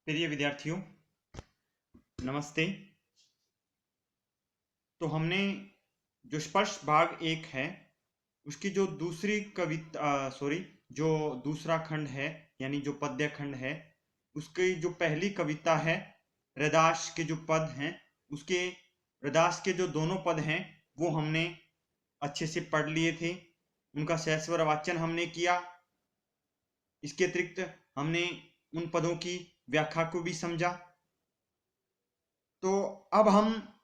प्रिय विद्यार्थियों, नमस्ते। तो हमने जो स्पर्श भाग एक है उसकी जो दूसरी कविता जो दूसरा खंड है यानी जो पद्य खंड है उसकी जो पहली कविता है रैदास के जो पद हैं उसके रैदास के जो दोनों पद हैं वो हमने अच्छे से पढ़ लिए थे। उनका सहस्वर वाचन हमने किया। इसके अतिरिक्त हमने उन पदों की व्याख्या को भी समझा। तो अब हम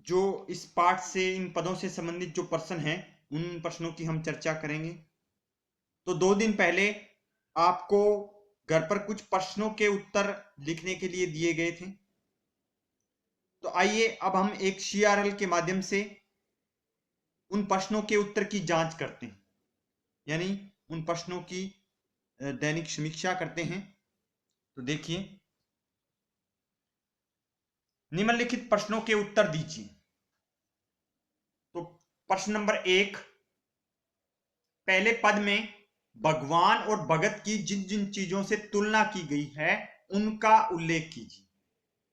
जो इस पाठ से इन पदों से संबंधित जो प्रश्न हैं उन प्रश्नों की हम चर्चा करेंगे। तो 2 दिन पहले आपको घर पर कुछ प्रश्नों के उत्तर लिखने के लिए दिए गए थे। तो आइए अब हम एक CRL के माध्यम से उन प्रश्नों के उत्तर की जांच करते हैं, यानी उन प्रश्नों की दैनिक समीक्षा करते हैं। तो देखिए, निम्नलिखित प्रश्नों के उत्तर दीजिए। तो प्रश्न नंबर 1, पहले पद में भगवान और भगत की जिन जिन चीजों से तुलना की गई है उनका उल्लेख कीजिए।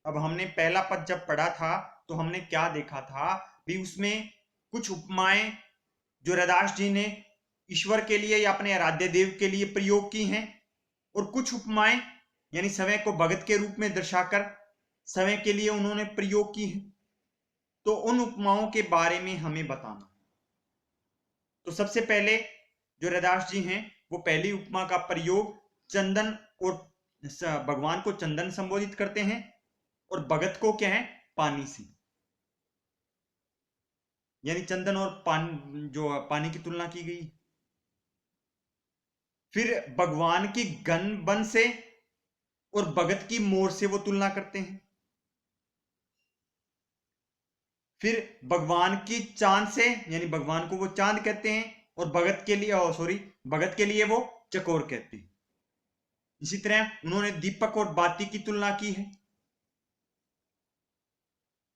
अब हमने पहला पद जब पढ़ा था तो हमने क्या देखा था भी उसमें कुछ उपमाएं जो रैदास जी ने ईश्वर के लिए या अपने आराध्य देव के लिए प्रयोग की हैं, और कुछ उपमाएं यानी समय को भगत के रूप में दर्शाकर समय के लिए उन्होंने प्रयोग की हैं। तो उन उपमाओं के बारे में हमें बताना। तो सबसे पहले जो रैदास जी हैं वो पहली उपमा का प्रयोग चंदन और भगवान को चंदन संबोधित करते हैं और भगत को क्या है, पानी से, यानी चंदन और पानी की तुलना की गई। फिर भगवान की गन बन से और भगत की मोर से वो तुलना करते हैं। फिर भगवान की चांद से, यानी भगवान को वो चांद कहते हैं और भगत के लिए वो चकोर कहते हैं। इसी तरह उन्होंने दीपक और बाती की तुलना की है।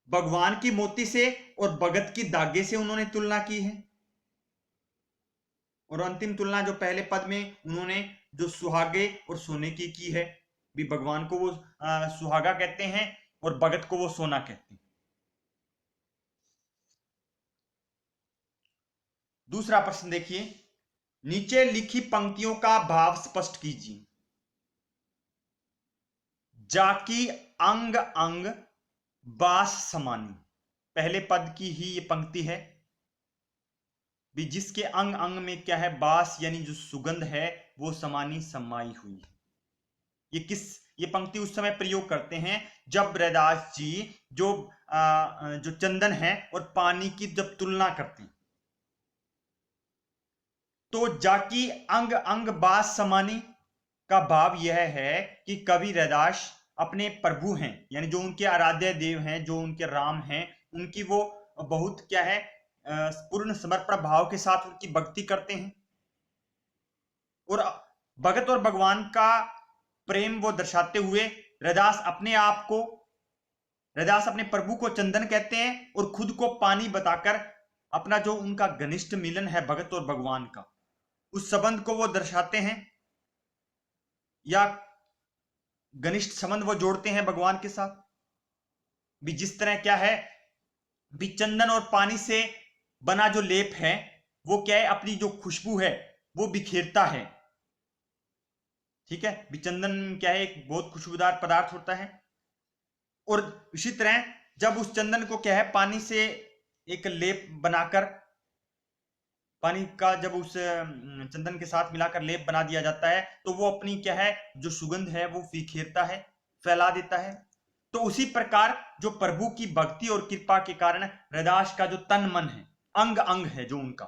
भगवान की मोती से और भगत की धागे से उन्होंने तुलना की है। और अंतिम तुलना जो पहले पद में उन्होंने जो सुहागे और सोने की है, भी भगवान को वो सुहागा कहते हैं और भगत को वो सोना कहते हैं। दूसरा प्रश्न देखिए, नीचे लिखी पंक्तियों का भाव स्पष्ट कीजिए। जाकी अंग अंग बास समानी, पहले पद की ही ये पंक्ति है भी जिसके अंग अंग में क्या है, बास यानी जो सुगंध है वो समानी समाई हुई है। ये पंक्ति उस समय प्रयोग करते हैं जब रैदास जी जो चंदन है और पानी की जब तुलना करते हैं। तो जाकी अंग अंग बास समानी का भाव यह है कि कवि रैदास अपने प्रभु हैं, यानी जो उनके आराध्य देव हैं, जो उनके राम हैं, उनकी वो बहुत क्या है, पूर्ण समर्पण भाव के साथ उनकी भक्ति करते हैं। और भगत और भगवान का प्रेम वो दर्शाते हुए रैदास अपने प्रभु को चंदन कहते हैं और खुद को पानी बताकर अपना जो उनका घनिष्ठ मिलन है भगत और भगवान का, उस संबंध को वो दर्शाते हैं या घनिष्ठ संबंध वो जोड़ते हैं भगवान के साथ। भी जिस तरह क्या है, भी चंदन और पानी से बना जो लेप है वो क्या है, अपनी जो खुशबू है वो बिखेरता है। ठीक है, भी चंदन क्या है, एक बहुत खुशबूदार पदार्थ होता है। और इसी तरह जब उस चंदन को क्या है, पानी से एक लेप बनाकर, पानी का जब उस चंदन के साथ मिलाकर लेप बना दिया जाता है तो वो अपनी क्या है, जो सुगंध है वो बिखेरता है, फैला देता है। तो उसी प्रकार जो प्रभु की भक्ति और कृपा के कारण रैदास का जो तन मन है, अंग अंग है जो उनका,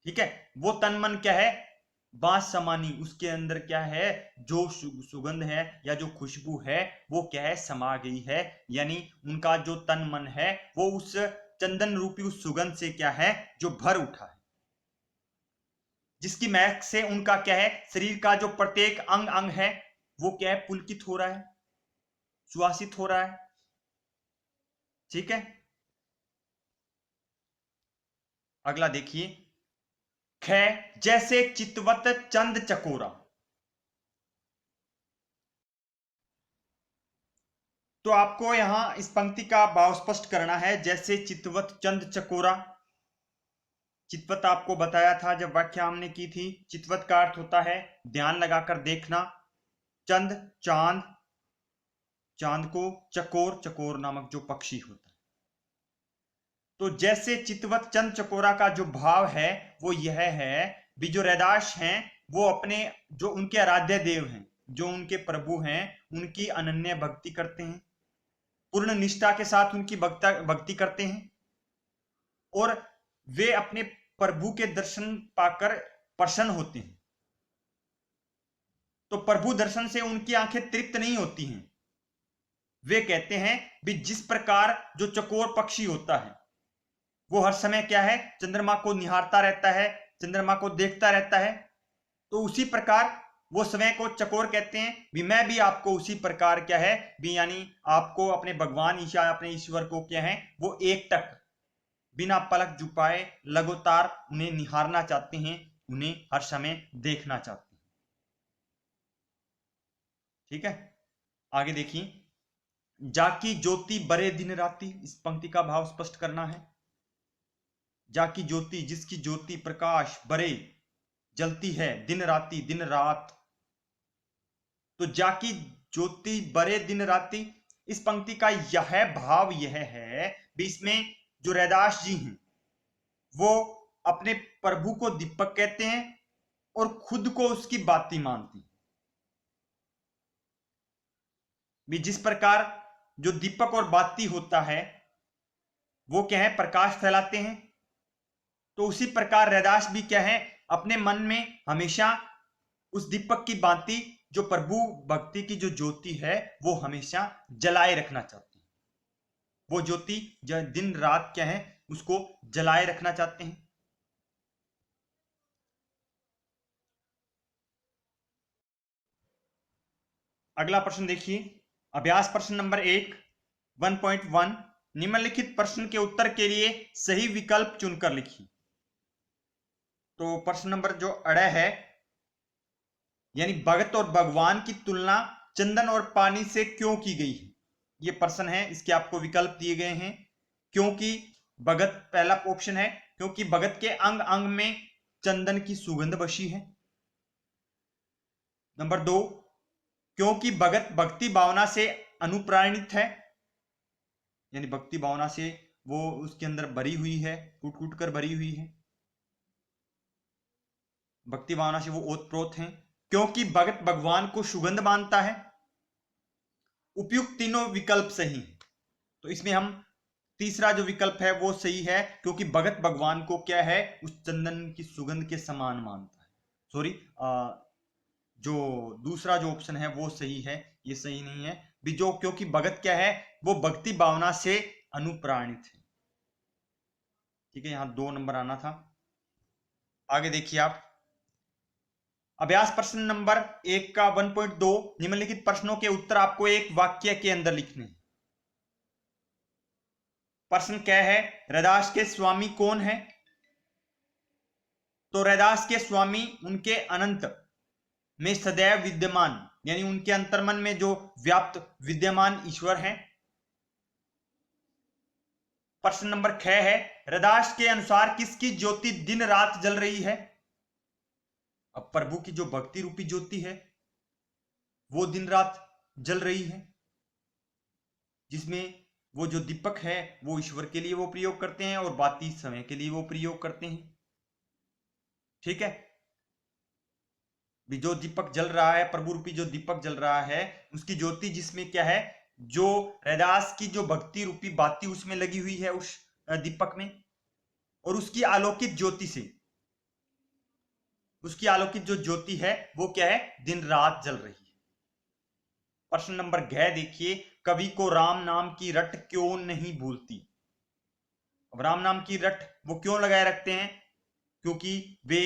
ठीक है, वो तन मन क्या है, बांस समानी, उसके अंदर क्या है, जो सुगंध है या जो खुशबू है वो क्या है, समा गई है। यानी उनका जो तन मन है वो उस चंदन रूपी उस सुगंध से क्या है, जो भर उठा है, जिसकी महक से उनका क्या है, शरीर का जो प्रत्येक अंग अंग है वो क्या है, पुलकित हो रहा है, सुवासित हो रहा है। ठीक है, अगला देखिए, ख जैसे चितवत चंद चकोरा, तो आपको यहां इस पंक्ति का भाव स्पष्ट करना है। जैसे चितवत चंद चकोरा, चितवत आपको बताया था जब व्याख्या हमने की थी। चितवत का अर्थ होता है ध्यान लगाकर देखना। चंद चांद, चांद को चकोर, चकोर नामक जो पक्षी होता है। तो जैसे चितवत चंद चकोरा का जो भाव है वो यह है भी जो रैदास हैं वो अपने जो उनके आराध्य देव हैं, जो उनके प्रभु हैं, उनकी अनन्य भक्ति करते हैं, पूर्ण निष्ठा के साथ उनकी भक्ति करते हैं और वे अपने प्रभु के दर्शन पाकर प्रसन्न होते हैं। तो प्रभु दर्शन से उनकी आंखें तृप्त नहीं होती हैं। वे कहते हैं भी जिस प्रकार जो चकोर पक्षी होता है वो हर समय क्या है, चंद्रमा को निहारता रहता है, चंद्रमा को देखता रहता है, तो उसी प्रकार वो स्वयं को चकोर कहते हैं भी मैं भी आपको उसी प्रकार क्या है भी यानी आपको अपने भगवान ईशा, अपने ईश्वर को क्या है वो एकटक बिना पलक झुकाए लगातार उन्हें निहारना चाहते हैं, उन्हें हर समय देखना चाहते हैं। ठीक है, आगे देखिए। जाकी ज्योति बरे दिन राती, इस पंक्ति का भाव स्पष्ट करना है। जाकी ज्योति, जिसकी ज्योति प्रकाश बरे जलती है दिन राती, दिन रात। तो जाकी ज्योति बरे दिन राती, इस पंक्ति का यह भाव यह है भी इसमें जो रैदास जी हैं वो अपने प्रभु को दीपक कहते हैं और खुद को उसकी बाती मानते हैं। भी जिस प्रकार जो दीपक और बाती होता है वो क्या है, प्रकाश फैलाते हैं, तो उसी प्रकार रैदास भी क्या है अपने मन में हमेशा उस दीपक की बाती जो प्रभु भक्ति की जो ज्योति है वो हमेशा जलाए रखना चाहते हैं। वो ज्योति जो दिन रात क्या है उसको जलाए रखना चाहते हैं। अगला प्रश्न देखिए, अभ्यास प्रश्न नंबर 1 निम्नलिखित प्रश्न के उत्तर के लिए सही विकल्प चुनकर लिखिए। तो प्रश्न नंबर जो अड़े है यानी भगत और भगवान की तुलना चंदन और पानी से क्यों की गई है, ये प्रश्न है। इसके आपको विकल्प दिए गए हैं। क्योंकि भगत, पहला ऑप्शन है क्योंकि भगत के अंग अंग में चंदन की सुगंध बसी है। नंबर 2, क्योंकि भगत भक्ति भावना से अनुप्राणित है, यानी भक्ति भावना से वो उसके अंदर भरी हुई है, टूट टूट कर भरी हुई है, भक्ति भावना से वो ओतप्रोत हैं। क्योंकि भगत भगवान को सुगंध मानता है। उपयुक्त तीनों विकल्प सही हैं। तो इसमें हम तीसरा जो विकल्प है वो सही है, क्योंकि भगत भगवान को क्या है उस चंदन की सुगंध के समान मानता है। सॉरी, जो दूसरा जो ऑप्शन है वो सही है, ये सही नहीं है भी। जो क्योंकि भगत क्या है वो भक्ति भावना से अनुप्राणित है। ठीक है, यहां 2 नंबर आना था। आगे देखिए आप, अभ्यास प्रश्न नंबर 1 का 1.2 निम्नलिखित प्रश्नों के उत्तर आपको एक वाक्य के अंदर लिखने हैं। प्रश्न क्या है, रैदास के स्वामी कौन है? तो रैदास के स्वामी उनके अनंत में सदैव विद्यमान, यानी उनके अंतर्मन में जो व्याप्त विद्यमान ईश्वर हैं। प्रश्न नंबर 6 है, रैदास के अनुसार किसकी ज्योति दिन रात जल रही है? अब प्रभु की जो भक्ति रूपी ज्योति है वो दिन रात जल रही है, जिसमें वो जो दीपक है वो ईश्वर के लिए वो प्रयोग करते हैं और बाती समय के लिए वो प्रयोग करते हैं। ठीक है, भी जो दीपक जल रहा है, प्रभु रूपी जो दीपक जल रहा है, उसकी ज्योति जिसमें क्या है, जो रैदास की जो भक्ति रूपी बाती उसमें लगी हुई है उस दीपक में, और उसकी आलोकित ज्योति से, उसकी आलोकित जो ज्योति है वो क्या है, दिन रात जल रही है। प्रश्न नंबर 6 देखिए, कवि को राम नाम की रट क्यों नहीं भूलती? अब राम नाम की रट वो क्यों लगाए रखते हैं? क्योंकि वे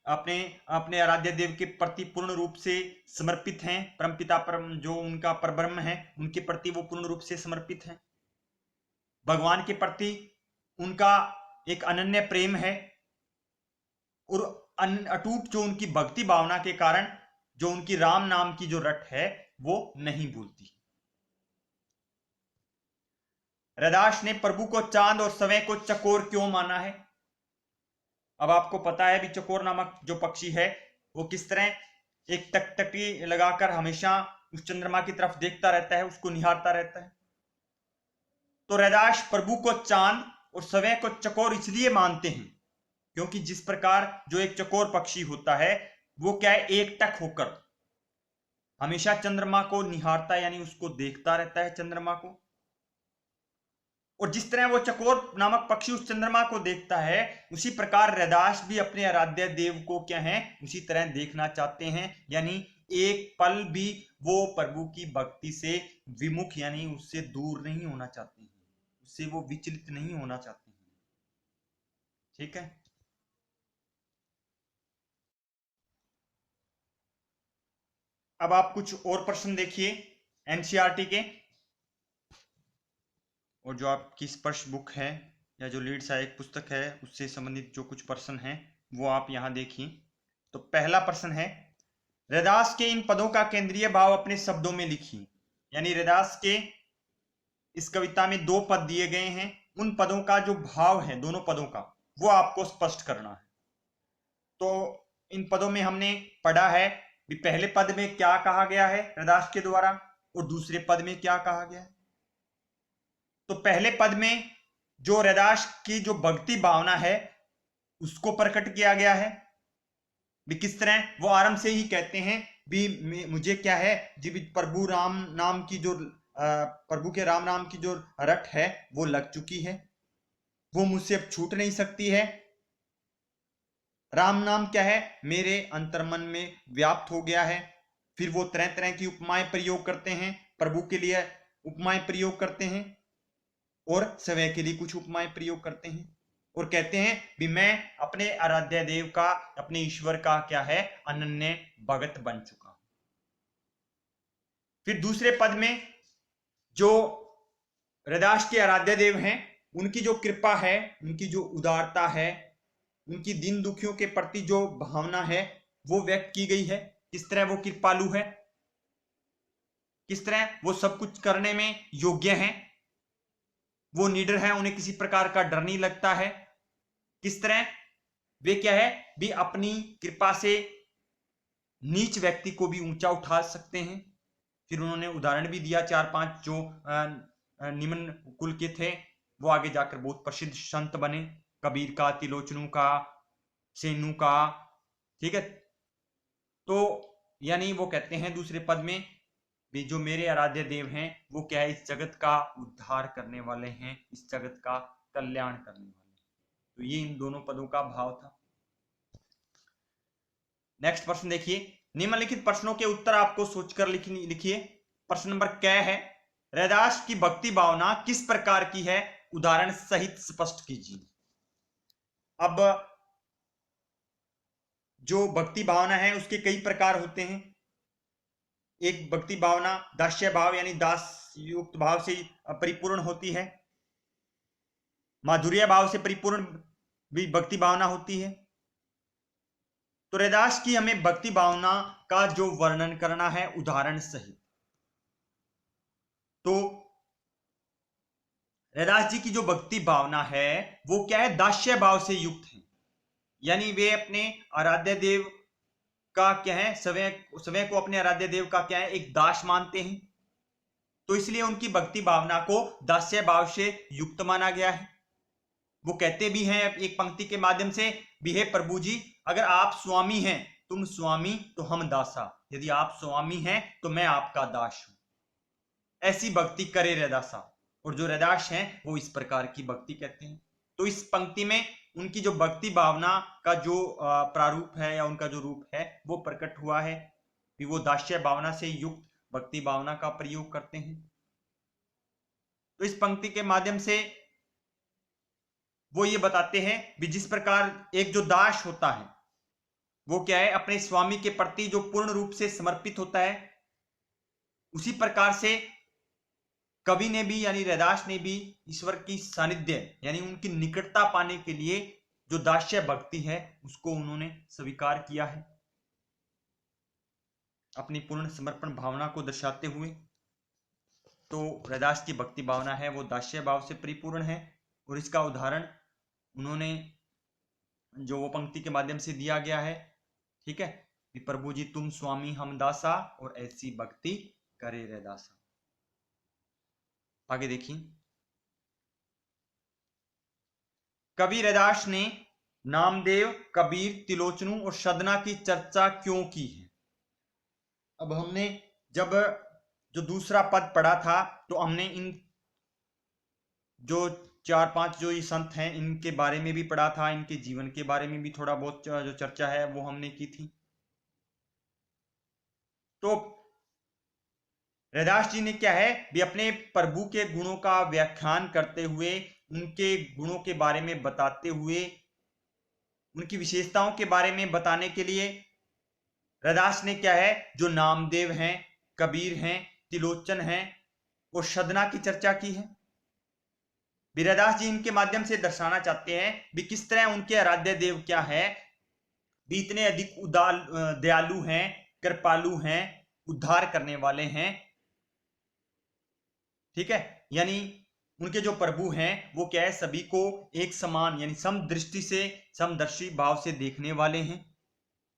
अपने अपने आराध्य देव के प्रति पूर्ण रूप से समर्पित हैं। परमपिता परम जो उनका परब्रह्म है उनके प्रति वो पूर्ण रूप से समर्पित हैं। भगवान के प्रति उनका एक अनन्य प्रेम है और अटूट जो उनकी भक्ति भावना के कारण जो उनकी राम नाम की जो रट है वो नहीं भूलती। रैदास ने प्रभु को चांद और समय को चकोर क्यों माना है? अब आपको पता है भी चकोर नामक जो पक्षी है वो किस तरह एक टकटकी लगाकर हमेशा उस चंद्रमा की तरफ देखता रहता है, उसको निहारता रहता है। तो रैदास प्रभु को चांद और समय को चकोर इसलिए मानते हैं क्योंकि जिस प्रकार जो एक चकोर पक्षी होता है वो क्या है, एकटक होकर हमेशा चंद्रमा को निहारता है, यानी उसको देखता रहता है चंद्रमा को। और जिस तरह वो चकोर नामक पक्षी उस चंद्रमा को देखता है, उसी प्रकार रैदास भी अपने आराध्य देव को क्या है, उसी तरह देखना चाहते हैं। यानी एक पल भी वो प्रभु की भक्ति से विमुख यानी उससे दूर नहीं होना चाहते हैं, उससे वो विचलित नहीं होना चाहते हैं। ठीक है। अब आप कुछ और प्रश्न देखिए एनसीईआरटी के, और जो आपकी स्पर्श बुक है या जो लीड सहायक पुस्तक है उससे संबंधित जो कुछ प्रश्न हैं वो आप यहां देखिए। तो पहला प्रश्न है, रैदास के इन पदों का केंद्रीय भाव अपने शब्दों में लिखिए। यानी रैदास के इस कविता में 2 पद दिए गए हैं, उन पदों का जो भाव है दोनों पदों का वो आपको स्पष्ट करना है। तो इन पदों में हमने पढ़ा है कि पहले पद में क्या कहा गया है रैदास के द्वारा और दूसरे पद में क्या कहा गया है। तो पहले पद में जो रैदास की जो भक्ति भावना है उसको प्रकट किया गया है। भी किस तरह वो आरंभ से ही कहते हैं भी मुझे क्या है जी, प्रभु राम नाम की जो प्रभु के राम नाम की जो रट है वो लग चुकी है, वो मुझसे अब छूट नहीं सकती है। राम नाम क्या है, मेरे अंतर्मन में व्याप्त हो गया है। फिर वो तरह तरह की उपमाएं प्रयोग करते हैं, प्रभु के लिए उपमाएं प्रयोग करते हैं और समय के लिए कुछ उपमाएं प्रयोग करते हैं और कहते हैं भी मैं अपने आराध्य देव का, अपने ईश्वर का क्या है, अनन्य भगत बन चुका हूं। फिर दूसरे पद में जो रैदास के आराध्य देव हैं उनकी जो कृपा है, उनकी जो उदारता है, उनकी दीन दुखियों के प्रति जो भावना है वो व्यक्त की गई है। किस तरह वो कृपालु है, किस तरह वो सब कुछ करने में योग्य हैं, वो निडर है, उन्हें किसी प्रकार का डर नहीं लगता है। किस तरह वे क्या है भी अपनी कृपा से नीच व्यक्ति को भी ऊंचा उठा सकते हैं। फिर उन्होंने उदाहरण भी दिया 4-5 जो निम्न कुल के थे वो आगे जाकर बहुत प्रसिद्ध संत बने, कबीर का, तिलोचनू का, सेनू का। ठीक है। तो यानी वो कहते हैं दूसरे पद में भी जो मेरे आराध्य देव हैं वो क्या है, इस जगत का उद्धार करने वाले हैं, इस जगत का कल्याण करने वाले हैं। तो ये इन दोनों पदों का भाव था। नेक्स्ट प्रश्न देखिए, निम्नलिखित प्रश्नों के उत्तर आपको सोचकर लिखिए। प्रश्न नंबर क्या है, रैदास की भक्ति भावना किस प्रकार की है, उदाहरण सहित स्पष्ट कीजिए। अब जो भक्ति भावना है उसके कई प्रकार होते हैं। एक भक्ति भावना दास्य भाव यानी दास युक्त भाव से परिपूर्ण होती है, माधुर्य भाव से परिपूर्ण भी भक्ति भावना होती है। तो रैदास की हमें भक्ति भावना का जो वर्णन करना है उदाहरण सहित। तो रैदास जी की जो भक्ति भावना है वो क्या है, दास्य भाव से युक्त है। यानी वे अपने आराध्य देव का क्या है, समय को अपने आराध्य देव का क्या है, एक दास मानते हैं। तो इसलिए उनकी भक्ति भावना को दास्य भाव से युक्त माना गया है। वो कहते भी हैं एक पंक्ति के माध्यम से भी, हे प्रभु जी अगर आप स्वामी हैं, तुम स्वामी तो हम दासा, यदि आप स्वामी हैं तो मैं आपका दास हूं। ऐसी भक्ति करे रैदासा। और जो रैदास हैं वो इस प्रकार की भक्ति कहते हैं। तो इस पंक्ति में उनकी जो भक्ति भावना का जो प्रारूप है या उनका जो रूप है वो प्रकट हुआ है कि वो दास्य भावना से युक्त भक्ति भावना का प्रयोग करते हैं। तो इस पंक्ति के माध्यम से वो ये बताते हैं भी जिस प्रकार एक जो दास होता है वो क्या है, अपने स्वामी के प्रति जो पूर्ण रूप से समर्पित होता है, उसी प्रकार से कवि ने भी यानी रैदास ने भी ईश्वर की सानिध्य यानी उनकी निकटता पाने के लिए जो दास्य भक्ति है उसको उन्होंने स्वीकार किया है अपनी पूर्ण समर्पण भावना को दर्शाते हुए। तो रैदास की भक्ति भावना है वो दास्य भाव से परिपूर्ण है। और इसका उदाहरण उन्होंने जो वो पंक्ति के माध्यम से दिया गया है, ठीक है, कि प्रभु जी तुम स्वामी हम दासा और ऐसी भक्ति करे रैदासा। आगे देखिए, कवि रैदास ने नामदेव, कबीर, तिलोचनू और सदना की चर्चा क्यों की है। अब हमने जब जो दूसरा पद पढ़ा था तो हमने इन जो 4-5 जो ये संत हैं इनके बारे में भी पढ़ा था, इनके जीवन के बारे में भी थोड़ा बहुत जो चर्चा है वो हमने की थी। तो रैदास जी ने क्या है भी अपने प्रभु के गुणों का व्याख्यान करते हुए, उनके गुणों के बारे में बताते हुए, उनकी विशेषताओं के बारे में बताने के लिए रैदास ने क्या है जो नामदेव हैं, कबीर हैं, तिलोचन हैं और सदना की चर्चा की है। रैदास जी इनके माध्यम से दर्शाना चाहते हैं भी किस तरह उनके आराध्य देव क्या है, भी इतने अधिक दयालु हैं, कृपालु हैं, उद्धार करने वाले हैं, ठीक है। यानी उनके जो प्रभु हैं वो क्या है सभी को एक समान यानी समदृष्टि से, समदर्शी भाव से देखने वाले हैं।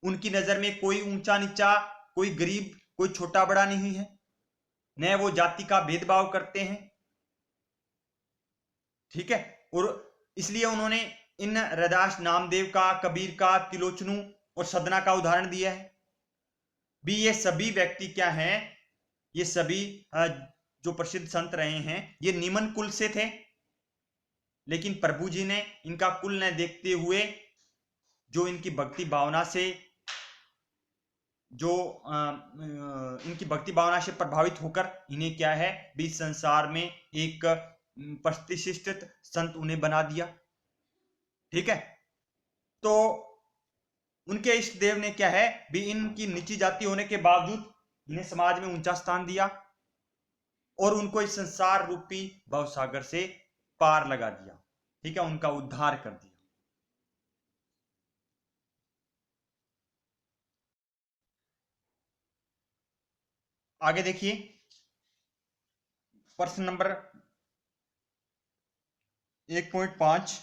उनकी नजर में कोई ऊंचा नीचा, कोई गरीब, कोई छोटा बड़ा नहीं है, न वो जाति का भेदभाव करते हैं, ठीक है। और इसलिए उन्होंने इन रैदास, नामदेव का, कबीर का, तिलोचनू और सदना का उदाहरण दिया है भी ये सभी व्यक्ति क्या हैं, ये सभी जो प्रसिद्ध संत रहे हैं ये निम्न कुल से थे, लेकिन प्रभु जी ने इनका कुल न देखते हुए जो इनकी भक्ति भावना से इनकी भक्ति भावना से प्रभावित होकर इन्हें क्या है भी संसार में एक प्रतिष्ठित संत उन्हें बना दिया, ठीक है। तो उनके इष्ट देव ने क्या है भी इनकी नीची जाति होने के बावजूद इन्हें समाज में ऊंचा स्थान दिया और उनको इस संसार रूपी भवसागर से पार लगा दिया, ठीक है, उनका उद्धार कर दिया। आगे देखिए, प्रश्न नंबर 1.5,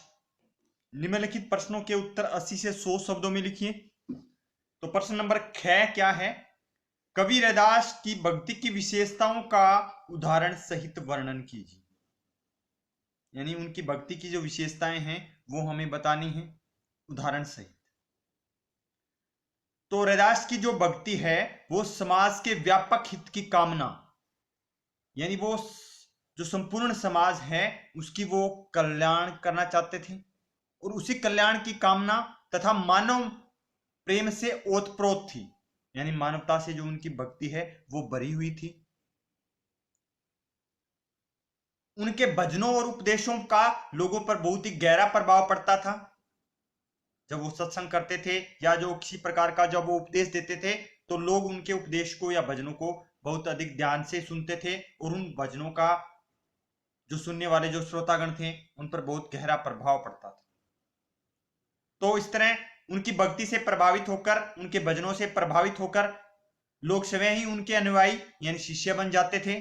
निम्नलिखित प्रश्नों के उत्तर 80 से 100 शब्दों में लिखिए। तो प्रश्न नंबर 6 क्या है, कवि रैदास की भक्ति की विशेषताओं का उदाहरण सहित वर्णन कीजिए। यानी उनकी भक्ति की जो विशेषताएं हैं वो हमें बतानी है उदाहरण सहित। तो रैदास की जो भक्ति है वो समाज के व्यापक हित की कामना, यानी वो जो संपूर्ण समाज है उसकी वो कल्याण करना चाहते थे और उसी कल्याण की कामना तथा मानव प्रेम से ओतप्रोत थी, यानी मानवता से जो उनकी भक्ति है वो भरी हुई थी। उनके भजनों और उपदेशों का लोगों पर बहुत ही गहरा प्रभाव पड़ता था। जब वो सत्संग करते थे या जो किसी प्रकार का जब वो उपदेश देते थे तो लोग उनके उपदेश को या भजनों को बहुत अधिक ध्यान से सुनते थे और उन भजनों का जो सुनने वाले जो श्रोतागण थे उन पर बहुत गहरा प्रभाव पड़ता था। तो इस तरह उनकी भक्ति से प्रभावित होकर, उनके भजनों से प्रभावित होकर लोग स्वयं ही उनके अनुयायी यानी शिष्य बन जाते थे।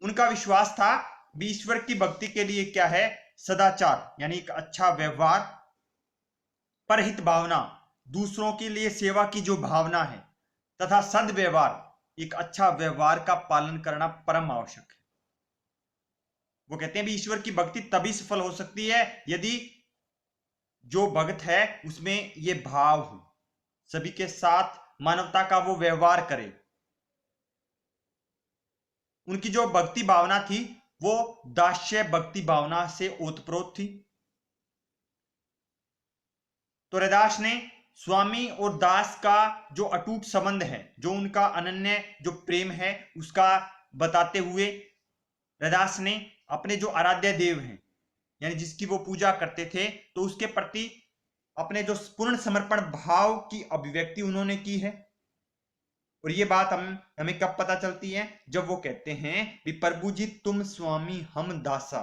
उनका विश्वास था भी ईश्वर की भक्ति के लिए क्या है सदाचार यानी एक अच्छा व्यवहार, परहित भावना, दूसरों के लिए सेवा की जो भावना है तथा सद्व्यवहार, एक अच्छा व्यवहार का पालन करना परम आवश्यक है। वो कहते हैं भी ईश्वर की भक्ति तभी सफल हो सकती है यदि जो भक्त है उसमें ये भाव हो, सभी के साथ मानवता का वो व्यवहार करे। उनकी जो भक्ति भावना थी वो दास्य भक्ति भावना से ओतप्रोत थी। तो रैदास ने स्वामी और दास का जो अटूट संबंध है, जो उनका अनन्य जो प्रेम है उसका बताते हुए रैदास ने अपने जो आराध्य देव हैं यानी जिसकी वो पूजा करते थे तो उसके प्रति अपने जो पूर्ण समर्पण भाव की अभिव्यक्ति उन्होंने की है। और ये बात हमें कब पता चलती है, जब वो कहते हैं कि प्रभु जी तुम स्वामी हम दासा,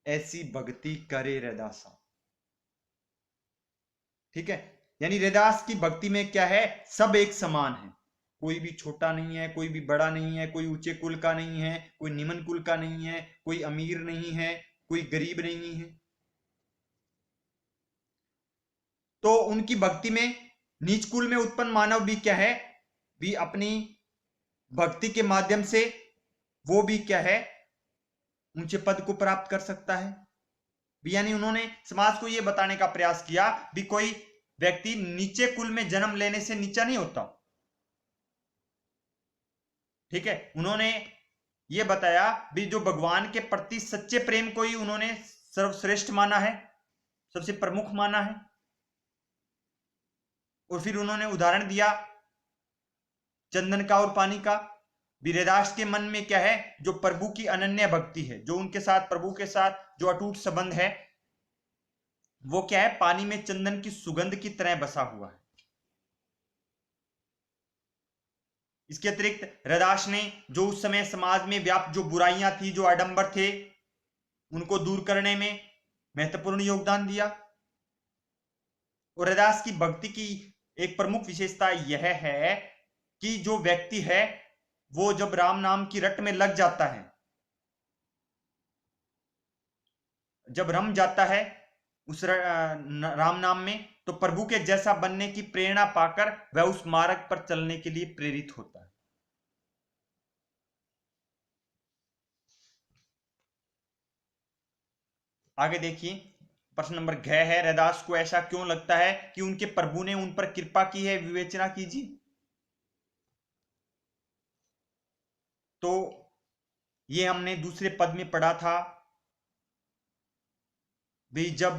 ऐसी भक्ति करे रैदासा, ठीक है। यानी रैदास की भक्ति में क्या है सब एक समान है, कोई भी छोटा नहीं है, कोई भी बड़ा नहीं है, कोई ऊंचे कुल का नहीं है, कोई निम्न कुल का नहीं है, कोई अमीर नहीं है, कोई गरीब नहीं है। तो उनकी भक्ति में नीच कुल में उत्पन्न मानव भी क्या है, भी अपनी भक्ति के माध्यम से वो भी क्या है, ऊंचे पद को प्राप्त कर सकता है भी। यानी उन्होंने समाज को यह बताने का प्रयास किया भी कोई व्यक्ति नीचे कुल में जन्म लेने से नीचा नहीं होता। ठीक है, उन्होंने ये बताया भी जो भगवान के प्रति सच्चे प्रेम को ही उन्होंने सर्वश्रेष्ठ माना है, सबसे प्रमुख माना है। और फिर उन्होंने उदाहरण दिया चंदन का और पानी का। वीरदास के मन में क्या है, जो प्रभु की अनन्य भक्ति है, जो उनके साथ प्रभु के साथ जो अटूट संबंध है, वो क्या है, पानी में चंदन की सुगंध की तरह बसा हुआ है। इसके अतिरिक्त रैदास ने जो उस समय समाज में व्याप्त जो बुराइयां थी, जो आडंबर थे, उनको दूर करने में महत्वपूर्ण योगदान दिया। और रैदास की भक्ति की एक प्रमुख विशेषता यह है कि जो व्यक्ति है वो जब राम नाम की रट में लग जाता है, जब रम जाता है उस राम नाम में, तो प्रभु के जैसा बनने की प्रेरणा पाकर वह उस मार्ग पर चलने के लिए प्रेरित होता है। आगे देखिए, प्रश्न नंबर 6 है, रैदास को ऐसा क्यों लगता है कि उनके प्रभु ने उन पर कृपा की है, विवेचना कीजिए। तो ये हमने दूसरे पद में पढ़ा था भी, जब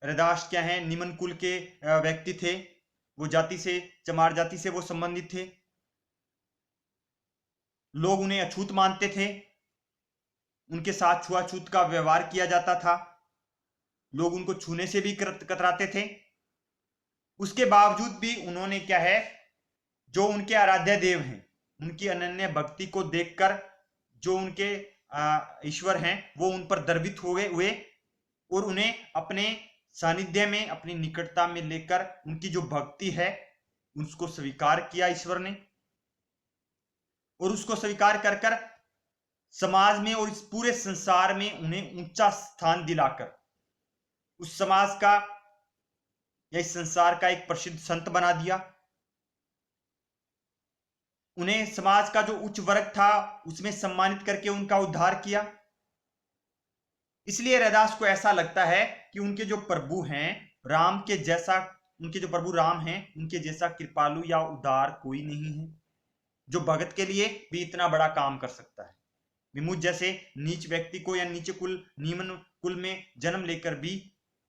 रैदास क्या है, निम्न कुल के व्यक्ति थे, वो जाति से, चमार जाति से वो संबंधित थे, लोग उन्हें अछूत मानते थे, उनके साथ छुआछूत का व्यवहार किया जाता था, लोग उनको छूने से भी कतराते थे। उसके बावजूद भी उन्होंने क्या है, जो उनके आराध्य देव हैं, उनकी अनन्य भक्ति को देखकर जो उनके ईश्वर हैं वो उन पर द्रवित हुए और उन्हें अपने सानिध्य में, अपनी निकटता में लेकर उनकी जो भक्ति है उसको स्वीकार किया ईश्वर ने। और उसको स्वीकार कर कर समाज में और इस पूरे संसार में उन्हें ऊंचा स्थान दिलाकर उस समाज का या इस संसार का एक प्रसिद्ध संत बना दिया। उन्हें समाज का जो उच्च वर्ग था उसमें सम्मानित करके उनका उद्धार किया। इसलिए रैदास को ऐसा लगता है कि उनके जो प्रभु हैं राम के जैसा, उनके जो प्रभु राम हैं उनके जैसा कृपालु या उदार कोई नहीं है, जो भगत के लिए भी इतना बड़ा काम कर सकता है। मुझ जैसे नीच व्यक्ति को या नीचे कुल, निम्न कुल में जन्म लेकर भी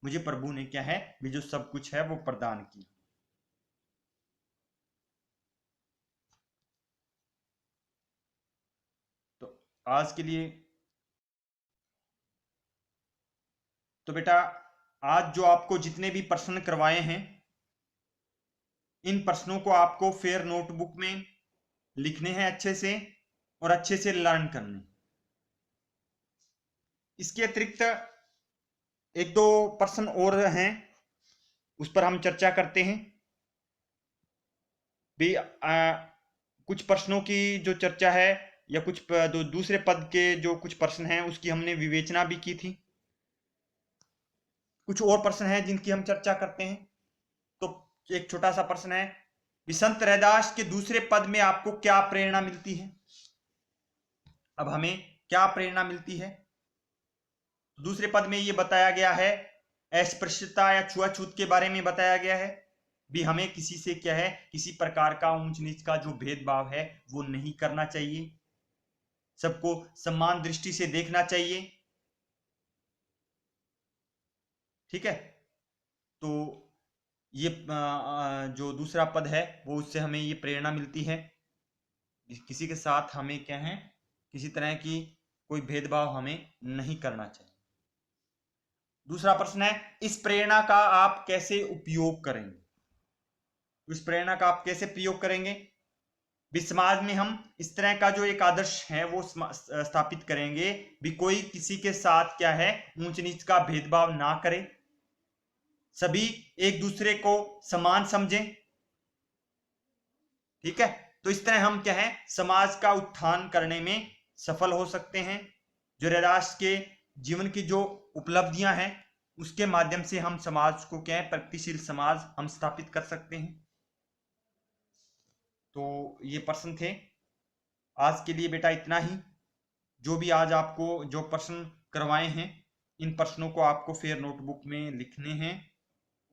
मुझे प्रभु ने क्या है, भी जो सब कुछ है वो प्रदान किया। तो आज के लिए तो बेटा, आज जो आपको जितने भी प्रश्न करवाए हैं, इन प्रश्नों को आपको फेयर नोटबुक में लिखने हैं अच्छे से और अच्छे से लर्न करने। इसके अतिरिक्त एक दो प्रश्न और हैं, उस पर हम चर्चा करते हैं भी। कुछ प्रश्नों की जो चर्चा है या कुछ दूसरे पद के जो कुछ प्रश्न हैं उसकी हमने विवेचना भी की थी। कुछ और प्रश्न हैं जिनकी हम चर्चा करते हैं। तो एक छोटा सा प्रश्न है, संत रैदास के दूसरे पद में आपको क्या प्रेरणा मिलती है। अब हमें क्या प्रेरणा मिलती है, दूसरे पद में ये बताया गया है, अस्पृश्यता या छुआछूत के बारे में बताया गया है भी। हमें किसी से क्या है, किसी प्रकार का ऊंच नीच का जो भेदभाव है वो नहीं करना चाहिए, सबको समान दृष्टि से देखना चाहिए। ठीक है, तो ये जो दूसरा पद है वो उससे हमें ये प्रेरणा मिलती है, किसी के साथ हमें क्या है, किसी तरह की कोई भेदभाव हमें नहीं करना चाहिए। दूसरा प्रश्न है, इस प्रेरणा का आप कैसे उपयोग करेंगे। इस प्रेरणा का आप कैसे प्रयोग करेंगे भी, समाज में हम इस तरह का जो एक आदर्श है वो स्थापित करेंगे भी, कोई किसी के साथ क्या है, ऊंच नीच का भेदभाव ना करे, सभी एक दूसरे को समान समझें। ठीक है, तो इस तरह हम क्या है समाज का उत्थान करने में सफल हो सकते हैं। जो राष्ट्र के जीवन की जो उपलब्धियां हैं उसके माध्यम से हम समाज को क्या है प्रगतिशील समाज हम स्थापित कर सकते हैं। तो ये प्रश्न थे आज के लिए बेटा, इतना ही। जो भी आज आपको जो प्रश्न करवाए हैं इन प्रश्नों को आपको फिर नोटबुक में लिखने हैं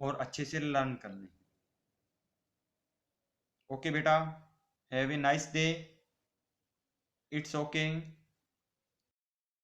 और अच्छे से लर्न करने हैं। ओके बेटा, have a nice day. It's okay.